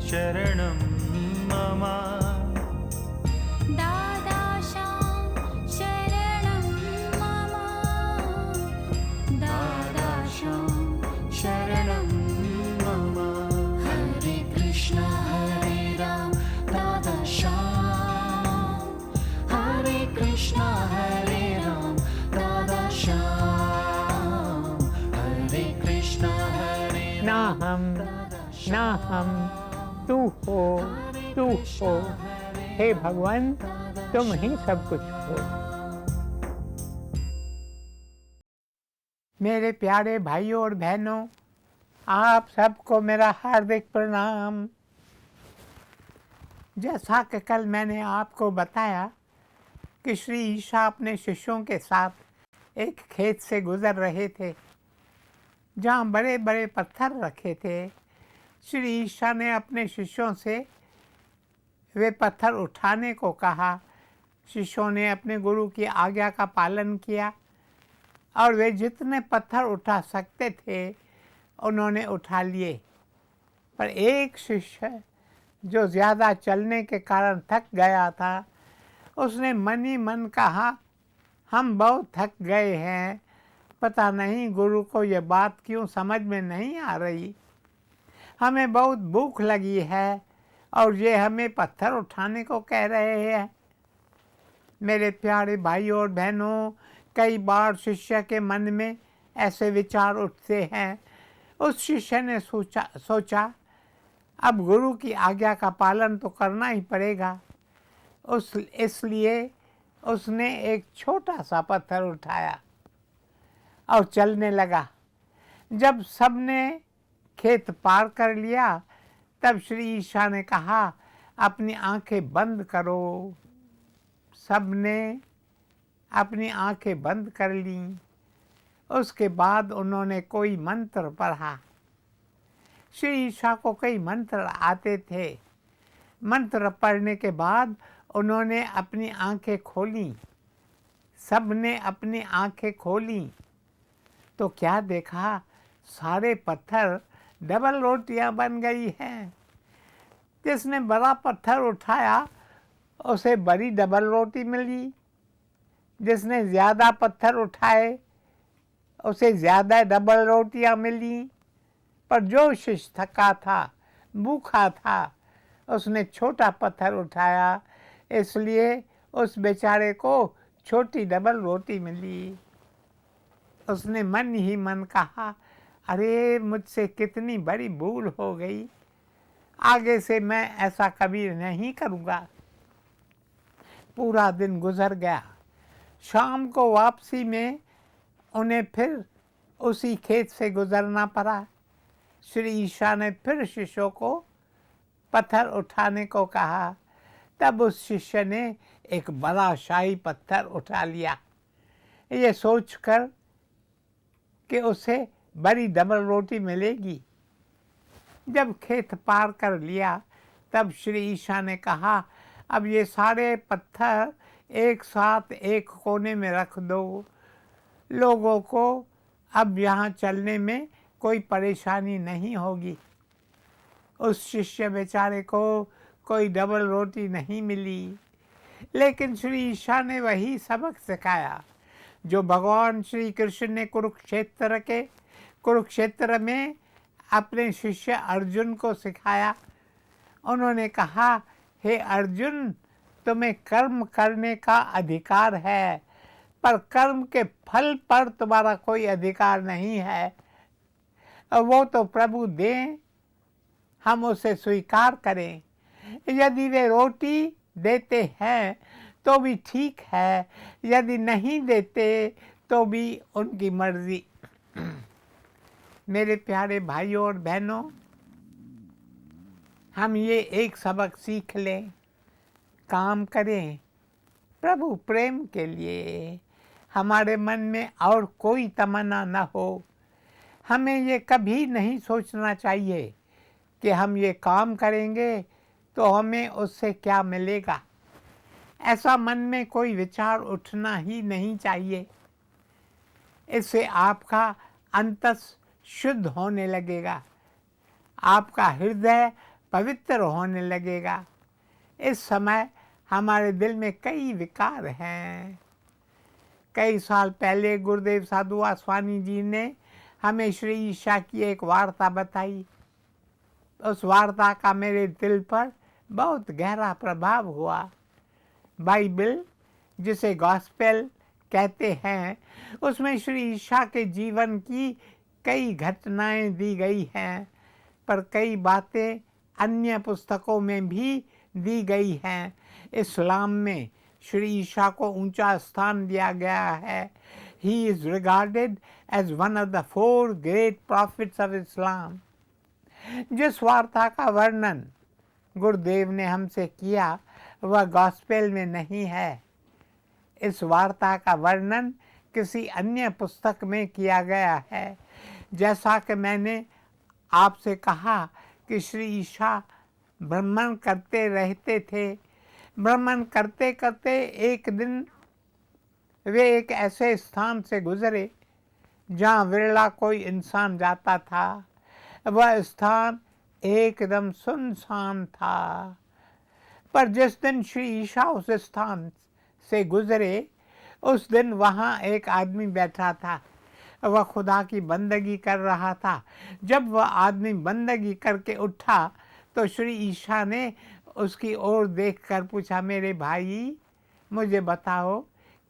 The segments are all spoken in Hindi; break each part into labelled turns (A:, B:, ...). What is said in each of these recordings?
A: शरणं मम
B: दादाशां शरणं मम
A: दादाशां शरणं मम
B: हरे कृष्ण हरे राम दादाशां
A: हरे कृष्ण हरे राम दादाशां हरे कृष्ण हरे
C: ना हम ना हम, तू हो, हे भगवान तुम ही सब कुछ हो। मेरे प्यारे भाइयों और बहनों, आप सबको मेरा हार्दिक प्रणाम। जैसा कि कल मैंने आपको बताया कि श्री ईशा अपने शिष्यों के साथ एक खेत से गुजर रहे थे जहाँ बड़े बड़े पत्थर रखे थे। श्री ईशा ने अपने शिष्यों से वे पत्थर उठाने को कहा। शिष्यों ने अपने गुरु की आज्ञा का पालन किया और वे जितने पत्थर उठा सकते थे उन्होंने उठा लिए। पर एक शिष्य जो ज़्यादा चलने के कारण थक गया था, उसने मन ही मन कहा, हम बहुत थक गए हैं, पता नहीं गुरु को ये बात क्यों समझ में नहीं आ रही। हमें बहुत भूख लगी है और ये हमें पत्थर उठाने को कह रहे हैं। मेरे प्यारे भाइयों और बहनों, कई बार शिष्य के मन में ऐसे विचार उठते हैं। उस शिष्य ने सोचा अब गुरु की आज्ञा का पालन तो करना ही पड़ेगा। इसलिए उसने एक छोटा सा पत्थर उठाया और चलने लगा। जब सबने खेत पार कर लिया तब श्री ईशा ने कहा, अपनी आंखें बंद करो। सबने अपनी आंखें बंद कर लीं। उसके बाद उन्होंने कोई मंत्र पढ़ा। श्री ईशा को कई मंत्र आते थे। मंत्र पढ़ने के बाद उन्होंने अपनी आंखें खोलीं। सबने अपनी आंखें खोलीं तो क्या देखा, सारे पत्थर डबल रोटियां बन गई हैं। जिसने बड़ा पत्थर उठाया उसे बड़ी डबल रोटी मिली, जिसने ज़्यादा पत्थर उठाए उसे ज़्यादा डबल रोटियां मिली। पर जो शिष्य थका था, भूखा था, उसने छोटा पत्थर उठाया, इसलिए उस बेचारे को छोटी डबल रोटी मिली। उसने मन ही मन कहा, अरे मुझसे कितनी बड़ी भूल हो गई, आगे से मैं ऐसा कभी नहीं करूँगा। पूरा दिन गुजर गया। शाम को वापसी में उन्हें फिर उसी खेत से गुजरना पड़ा। श्री ईशा ने फिर शिष्यों को पत्थर उठाने को कहा। तब उस शिष्य ने एक बड़ा शाही पत्थर उठा लिया, ये सोचकर कि उसे बड़ी डबल रोटी मिलेगी। जब खेत पार कर लिया तब श्री ईशा ने कहा, अब ये सारे पत्थर एक साथ एक कोने में रख दो। लोगों को अब यहाँ चलने में कोई परेशानी नहीं होगी। उस शिष्य बेचारे को कोई डबल रोटी नहीं मिली, लेकिन श्री ईशा ने वही सबक सिखाया जो भगवान श्री कृष्ण ने कुरुक्षेत्र में अपने शिष्य अर्जुन को सिखाया। उन्होंने कहा, हे अर्जुन, तुम्हें कर्म करने का अधिकार है, पर कर्म के फल पर तुम्हारा कोई अधिकार नहीं है। वो तो प्रभु दें, हम उसे स्वीकार करें। यदि वे रोटी देते हैं तो भी ठीक है, यदि नहीं देते तो भी उनकी मर्जी। मेरे प्यारे भाइयों और बहनों, हम ये एक सबक सीख लें, काम करें प्रभु प्रेम के लिए। हमारे मन में और कोई तमन्ना न हो। हमें ये कभी नहीं सोचना चाहिए कि हम ये काम करेंगे तो हमें उससे क्या मिलेगा। ऐसा मन में कोई विचार उठना ही नहीं चाहिए। इससे आपका अंतस शुद्ध होने लगेगा, आपका हृदय पवित्र होने लगेगा। इस समय हमारे दिल में कई विकार हैं। कई साल पहले गुरुदेव साधु वासवानी जी ने हमें श्री ईशा की एक वार्ता बताई। उस वार्ता का मेरे दिल पर बहुत गहरा प्रभाव हुआ। बाइबल, जिसे गॉस्पेल कहते हैं, उसमें श्री ईशा के जीवन की कई घटनाएं दी गई हैं, पर कई बातें अन्य पुस्तकों में भी दी गई हैं। इस्लाम में श्री ईशा को ऊंचा स्थान दिया गया है। He is regarded as one of the 4 great prophets of Islam। जिस वार्ता का वर्णन गुरुदेव ने हमसे किया वह गॉस्पेल में नहीं है। इस वार्ता का वर्णन किसी अन्य पुस्तक में किया गया है। जैसा कि मैंने आपसे कहा कि श्री ईशा भ्रमण करते रहते थे। भ्रमण करते करते एक दिन वे एक ऐसे स्थान से गुजरे जहाँ विरला कोई इंसान जाता था। वह स्थान एकदम सुनसान था। पर जिस दिन श्री ईशा उस स्थान से गुजरे, उस दिन वहाँ एक आदमी बैठा था। वह खुदा की बंदगी कर रहा था। जब वह आदमी बंदगी करके उठा तो श्री ईशा ने उसकी ओर देखकर पूछा, मेरे भाई, मुझे बताओ,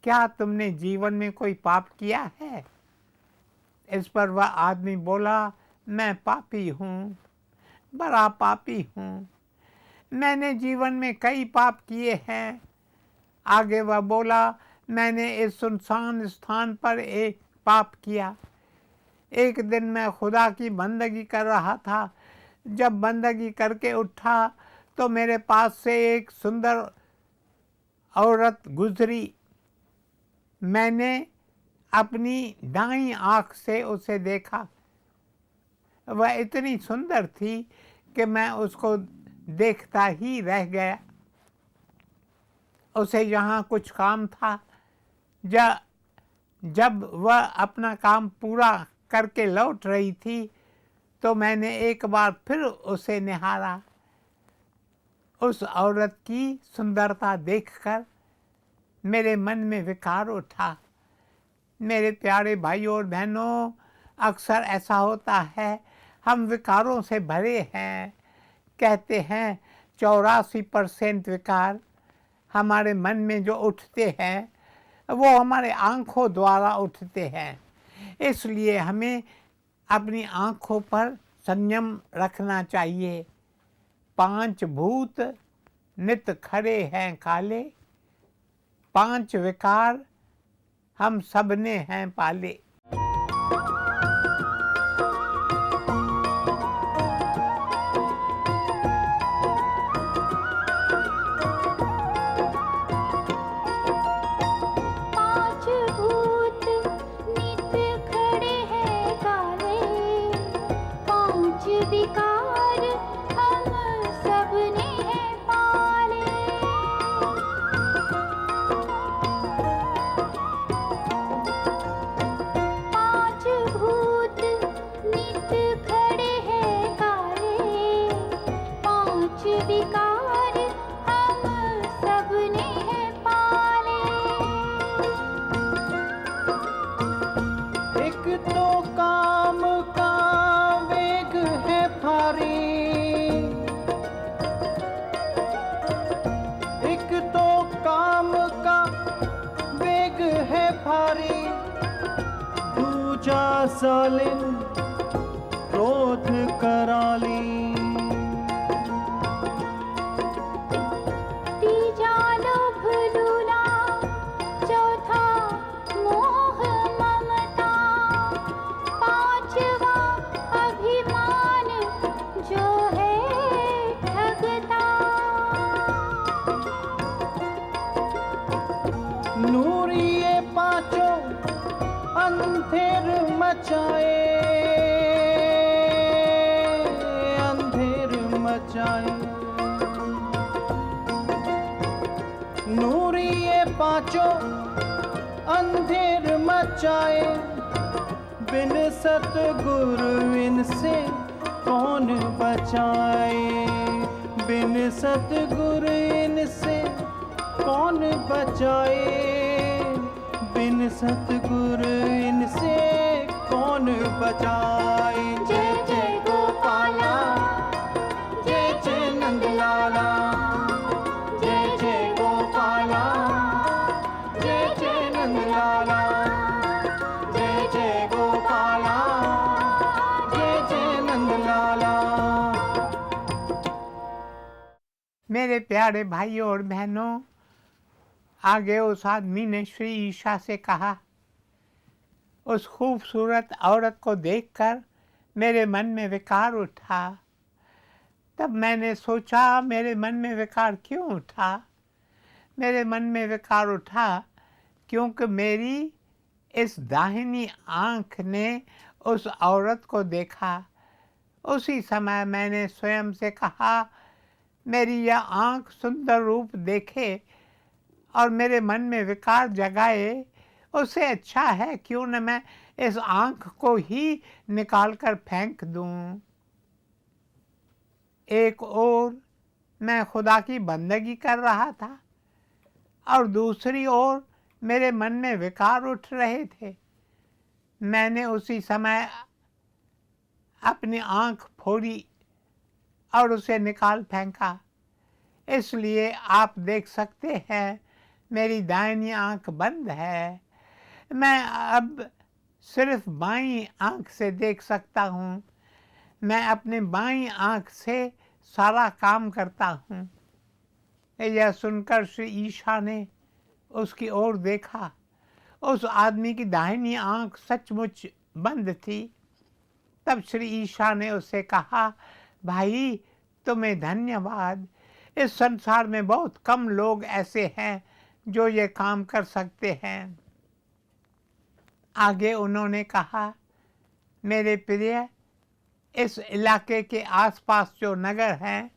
C: क्या तुमने जीवन में कोई पाप किया है? इस पर वह आदमी बोला, मैं पापी हूँ, बड़ा पापी हूँ, मैंने जीवन में कई पाप किए हैं। आगे वह बोला, मैंने इस सुनसान स्थान पर एक पाप किया। एक दिन मैं खुदा की बंदगी कर रहा था। जब बंदगी करके उठा तो मेरे पास से एक सुंदर औरत गुजरी। मैंने अपनी दाईं आँख से उसे देखा। वह इतनी सुंदर थी कि मैं उसको देखता ही रह गया। उसे यहाँ कुछ काम था। जब वह अपना काम पूरा करके लौट रही थी तो मैंने एक बार फिर उसे निहारा। उस औरत की सुंदरता देखकर मेरे मन में विकार उठा। मेरे प्यारे भाइयों और बहनों, अक्सर ऐसा होता है, हम विकारों से भरे हैं। कहते हैं 84% विकार हमारे मन में जो उठते हैं वो हमारे आँखों द्वारा उठते हैं। इसलिए हमें अपनी आँखों पर संयम रखना चाहिए। 5 भूत नित खड़े हैं काले, 5 विकार हम सबने हैं पाले।
A: सालिन क्रोध कराली,
B: तीजा लोभ लूला, चौथा मोह ममता, पांचवा अभिमान जो है ठगता।
A: नूरी ये पांचों अंधेर मचाए, अंधेर मचाए। नूरी ये पांचों अंधेर मचाए, बिन सतगुरु इनसे कौन बचाए। बिन सतगुरु इनसे कौन बचाए। बिन सतगुरु इनसे कौन बचाए। जय जय गोपाला, जय जय नंदलाला, जय जय गोपाला, जय जय नंदलाला, जय जय गोपाला, जय जय नंदलाला।
C: मेरे प्यारे भाइयों और बहनों, आगे उस आदमी ने श्री ईशा से कहा, उस खूबसूरत औरत को देखकर मेरे मन में विकार उठा। तब मैंने सोचा, मेरे मन में विकार क्यों उठा? मेरे मन में विकार उठा क्योंकि मेरी इस दाहिनी आँख ने उस औरत को देखा। उसी समय मैंने स्वयं से कहा, मेरी यह आँख सुंदर रूप देखे और मेरे मन में विकार जगाए, उससे अच्छा है क्यों न मैं इस आँख को ही निकाल कर फेंक दूं। एक ओर मैं खुदा की बंदगी कर रहा था और दूसरी ओर मेरे मन में विकार उठ रहे थे। मैंने उसी समय अपनी आँख फोड़ी और उसे निकाल फेंका। इसलिए आप देख सकते हैं मेरी दाहिनी आँख बंद है। मैं अब सिर्फ बाईं आँख से देख सकता हूँ। मैं अपने बाईं आँख से सारा काम करता हूँ। यह सुनकर श्री ईशा ने उसकी ओर देखा। उस आदमी की दाहिनी आँख सचमुच बंद थी। तब श्री ईशा ने उससे कहा, भाई तुम्हें धन्यवाद। इस संसार में बहुत कम लोग ऐसे हैं जो ये काम कर सकते हैं। आगे उन्होंने कहा, मेरे प्रिय, इस इलाके के आसपास जो नगर हैं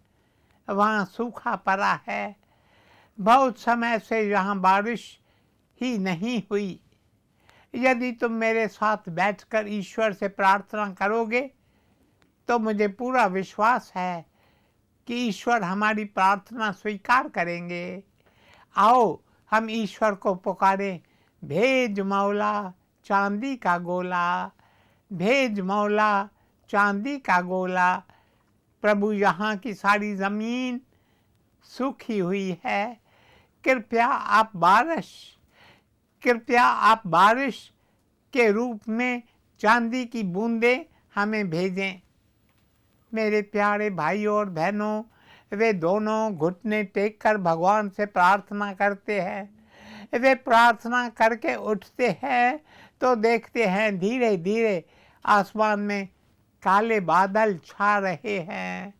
C: वहाँ सूखा पड़ा है। बहुत समय से यहाँ बारिश ही नहीं हुई। यदि तुम मेरे साथ बैठकर ईश्वर से प्रार्थना करोगे तो मुझे पूरा विश्वास है कि ईश्वर हमारी प्रार्थना स्वीकार करेंगे। आओ हम ईश्वर को पुकारें, भेज मौला चांदी का गोला, भेज मौला चांदी का गोला। प्रभु, यहाँ की सारी ज़मीन सूखी हुई है। कृपया आप बारिश के रूप में चांदी की बूंदें हमें भेजें। मेरे प्यारे भाइयों और बहनों, वे दोनों घुटने टेक कर भगवान से प्रार्थना करते हैं। वे प्रार्थना करके उठते हैं तो देखते हैं धीरे धीरे आसमान में काले बादल छा रहे हैं।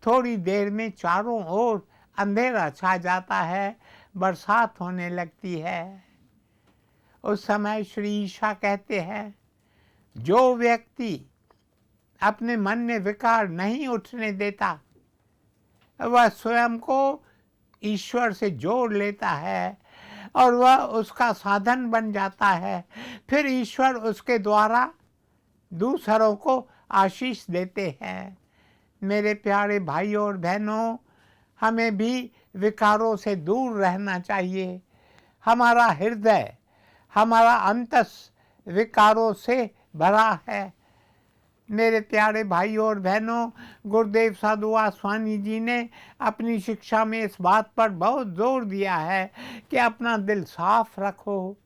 C: थोड़ी देर में चारों ओर अंधेरा छा जाता है, बरसात होने लगती है। उस समय श्री ईशा कहते हैं, जो व्यक्ति अपने मन में विकार नहीं उठने देता वह स्वयं को ईश्वर से जोड़ लेता है और वह उसका साधन बन जाता है। फिर ईश्वर उसके द्वारा दूसरों को आशीष देते हैं। मेरे प्यारे भाइयों और बहनों, हमें भी विकारों से दूर रहना चाहिए। हमारा हृदय, हमारा अंतस विकारों से भरा है। मेरे प्यारे भाइयों और बहनों, गुरुदेव साधु वासवानी जी ने अपनी शिक्षा में इस बात पर बहुत जोर दिया है कि अपना दिल साफ रखो।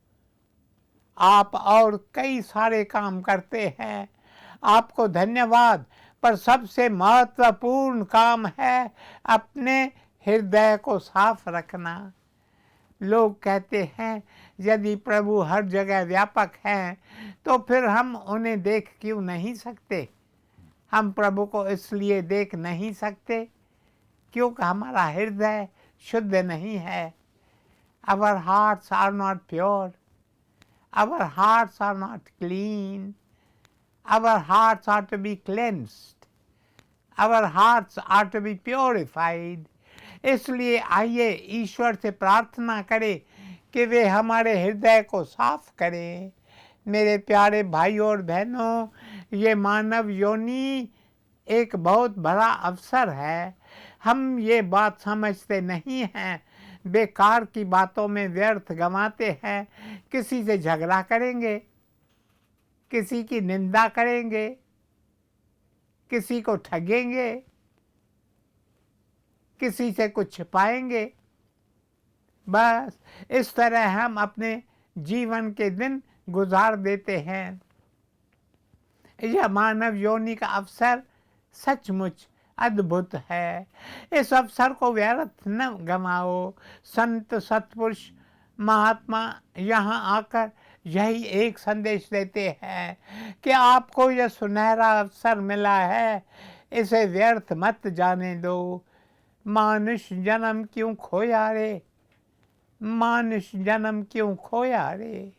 C: आप और कई सारे काम करते हैं, आपको धन्यवाद, पर सबसे महत्वपूर्ण काम है अपने हृदय को साफ रखना। लोग कहते हैं, यदि प्रभु हर जगह व्यापक हैं तो फिर हम उन्हें देख क्यों नहीं सकते? हम प्रभु को इसलिए देख नहीं सकते क्योंकि हमारा हृदय शुद्ध नहीं है। Our hearts are not pure. Our hearts are not clean. Our hearts are to be cleansed. Our hearts are to be purified. इसलिए आइए ईश्वर से प्रार्थना करें कि वे हमारे हृदय को साफ करें। मेरे प्यारे भाइयों और बहनों, ये मानव योनि एक बहुत बड़ा अवसर है। हम ये बात समझते नहीं हैं, बेकार की बातों में व्यर्थ गंवाते हैं। किसी से झगड़ा करेंगे, किसी की निंदा करेंगे, किसी को ठगेंगे, किसी से कुछ छिपाएंगे। बस इस तरह हम अपने जीवन के दिन गुजार देते हैं। यह मानव योनि का अवसर सचमुच अद्भुत है। इस अवसर को व्यर्थ न गंवाओ। संत सत्पुरुष महात्मा यहाँ आकर यही एक संदेश देते हैं कि आपको यह सुनहरा अवसर मिला है, इसे व्यर्थ मत जाने दो। मानुष जन्म क्यों खोया रे, मानुष जन्म क्यों खोया रे।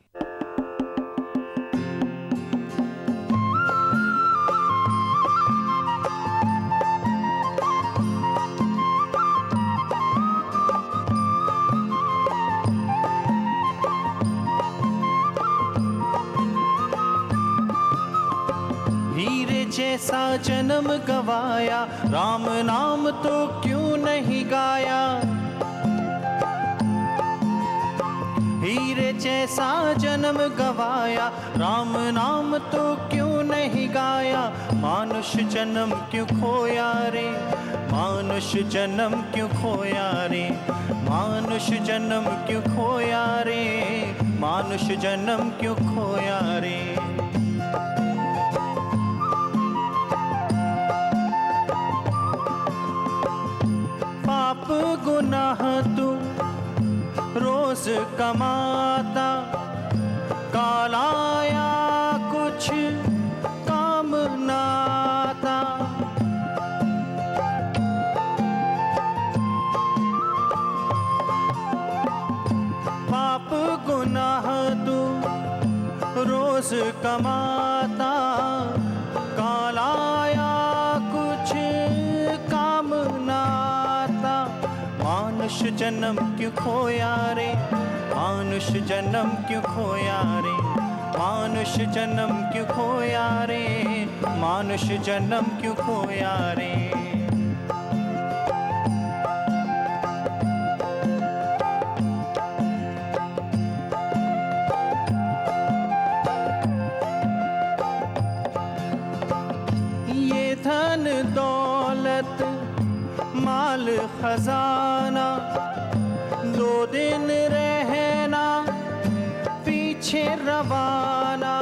A: हीरे जैसा जन्म गवाया, राम नाम तो क्यों नहीं गाया। हीरे जैसा जन्म गवाया, राम नाम तो क्यों नहीं गाया। मानुष जन्म क्यों खोया रे, मानुष जन्म क्यों खोया रे, मानुष जन्म क्यों खोया रे, मानुष जन्म क्यों खोया रे। पाप गुनाह तू रोज कमाता, कालाया कुछ काम नाता। पाप गुनाह तू रोज कमाता, कालाया कुछ काम नाता। मानुष जन्म क्यों खोया रे, मानुष जन्म क्यों खोया रे, मानुष जन्म क्यों खोया रे, मानुष जन्म क्यों खोया रे। ये धन दौलत माल खजाना, दो दिन रहना पीछे रवाना।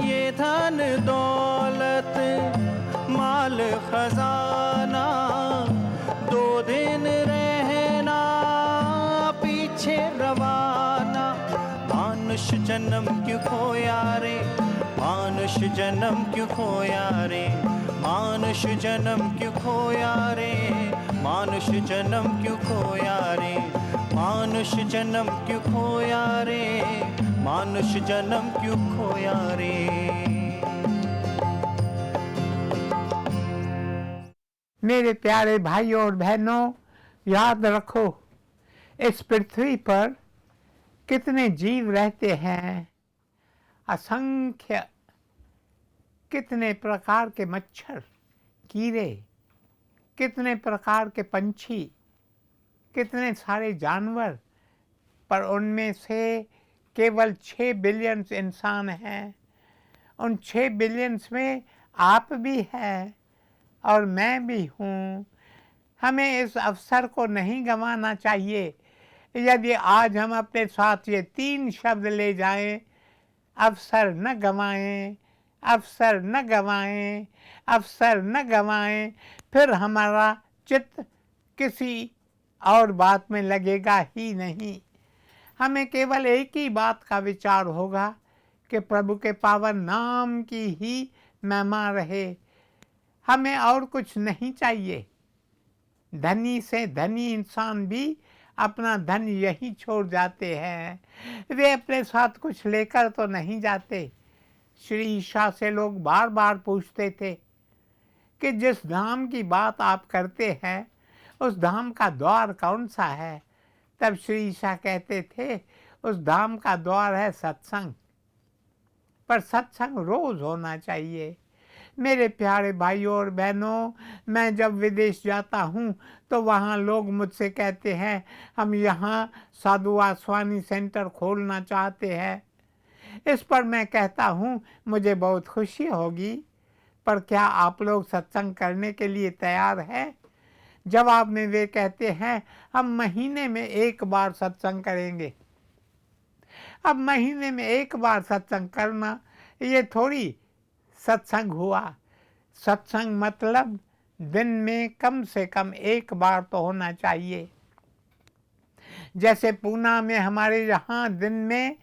A: ये धन दौलत माल खजाना, दो दिन रहना पीछे रवाना। मानुष जन्म क्यों खोया रे, मानुष जन्म क्यों खोया रे, मानुष जन्म क्यों खोया रे, मानुष जन्म क्यों खोया रे, मानुष जन्म क्यों खोया रे, मानुष जन्म क्यों खोया रे।
C: मेरे प्यारे भाइयों और बहनों, याद रखो, इस पृथ्वी पर कितने जीव रहते हैं, असंख्य, कितने प्रकार के मच्छर, कीड़े, कितने प्रकार के पंछी, कितने सारे जानवर, पर उनमें से केवल 6 बिलियन इंसान हैं। उन 6 बिलियन में आप भी हैं और मैं भी हूँ। हमें इस अवसर को नहीं गंवाना चाहिए। यदि आज हम अपने साथ ये 3 शब्द ले जाएं, अवसर न गंवाएं, अवसर न गंवाएं, अवसर न गंवाएं, फिर हमारा चित्त किसी और बात में लगेगा ही नहीं। हमें केवल एक ही बात का विचार होगा कि प्रभु के पावन नाम की ही महिमा रहे। हमें और कुछ नहीं चाहिए। धनी से धनी इंसान भी अपना धन यही छोड़ जाते हैं। वे अपने साथ कुछ लेकर तो नहीं जाते। श्री ईसा से लोग बार बार पूछते थे कि जिस धाम की बात आप करते हैं उस धाम का द्वार कौन सा है। तब श्री ईसा कहते थे, उस धाम का द्वार है सत्संग। पर सत्संग रोज होना चाहिए। मेरे प्यारे भाइयों और बहनों, मैं जब विदेश जाता हूँ तो वहाँ लोग मुझसे कहते हैं हम यहाँ साधु आसवानी सेंटर खोलना चाहते हैं। इस पर मैं कहता हूँ मुझे बहुत खुशी होगी, पर क्या आप लोग सत्संग करने के लिए तैयार हैं? जवाब में वे कहते हैं हम महीने में एक बार सत्संग करेंगे। अब महीने में एक बार सत्संग करना ये थोड़ी सत्संग हुआ। सत्संग मतलब दिन में कम से कम एक बार तो होना चाहिए। जैसे पूना में हमारे यहाँ दिन में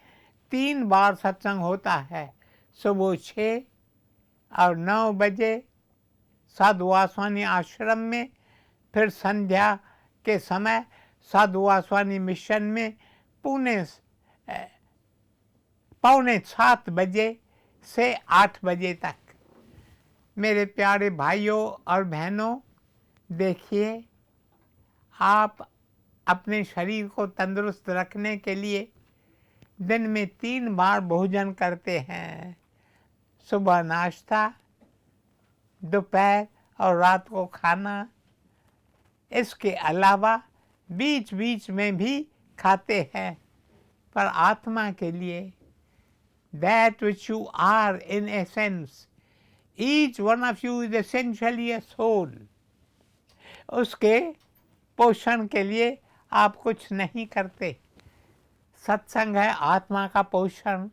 C: 3 बार सत्संग होता है, सुबह 6 और 9 बजे साधु वासवानी आश्रम में, फिर संध्या के समय साधु वासवानी मिशन में पौने 7 बजे से 8 बजे तक। मेरे प्यारे भाइयों और बहनों, देखिए आप अपने शरीर को तंदुरुस्त रखने के लिए दिन में 3 बार भोजन करते हैं, सुबह नाश्ता, दोपहर और रात को खाना। इसके अलावा बीच बीच में भी खाते हैं, पर आत्मा के लिए that which you are in essence, each one of you is essentially a soul, उसके पोषण के लिए आप कुछ नहीं करते। सत्संग है आत्मा का पोषण।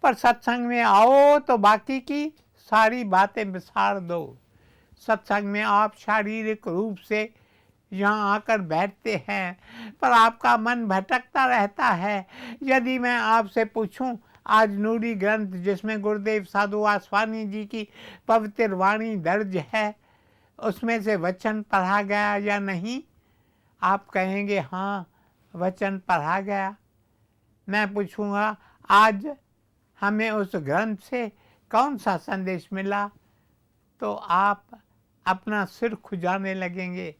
C: पर सत्संग में आओ तो बाकी की सारी बातें बिसार दो। सत्संग में आप शारीरिक रूप से यहाँ आकर बैठते हैं, पर आपका मन भटकता रहता है। यदि मैं आपसे पूछूं आज नूरी ग्रंथ जिसमें गुरुदेव साधु वासवानी जी की पवित्र वाणी दर्ज है, उसमें से वचन पढ़ा गया या नहीं? आप कहेंगे हाँ वचन पढ़ा गया। मैं पूछूंगा आज हमें उस ग्रंथ से कौन सा संदेश मिला, तो आप अपना सिर खुजाने लगेंगे।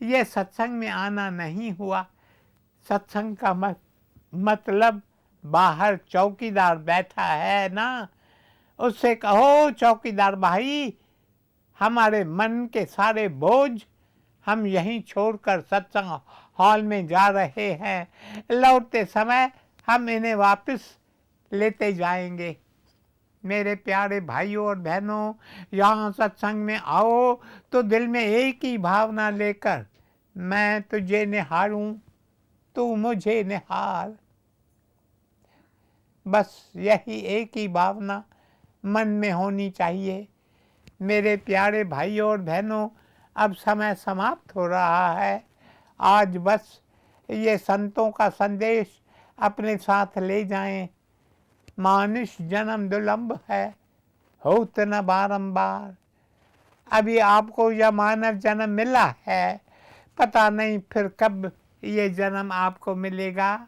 C: ये सत्संग में आना नहीं हुआ। सत्संग का मतलब बाहर चौकीदार बैठा है ना, उससे कहो चौकीदार भाई हमारे मन के सारे बोझ हम यहीं छोड़कर सत्संग हॉल में जा रहे हैं, लौटते समय हम इन्हें वापस लेते जाएंगे। मेरे प्यारे भाइयों और बहनों, यहाँ सत्संग में आओ तो दिल में एक ही भावना लेकर, मैं तुझे निहारूं तू मुझे निहार। बस यही एक ही भावना मन में होनी चाहिए। मेरे प्यारे भाइयों और बहनों, अब समय समाप्त हो रहा है। आज बस ये संतों का संदेश अपने साथ ले जाएं। मानुष जन्म दुर्लभ है, होत न बारंबार। अभी आपको यह मानव जन्म मिला है, पता नहीं फिर कब ये जन्म आपको मिलेगा।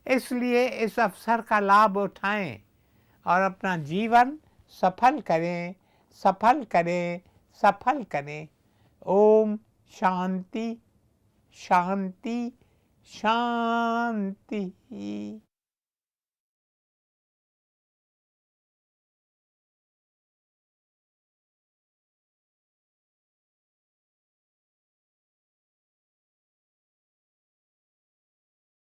C: इसलिए इस अवसर का लाभ उठाएं और अपना जीवन सफल करें, सफल करें, सफल करें। ओम शांति शांति शांति।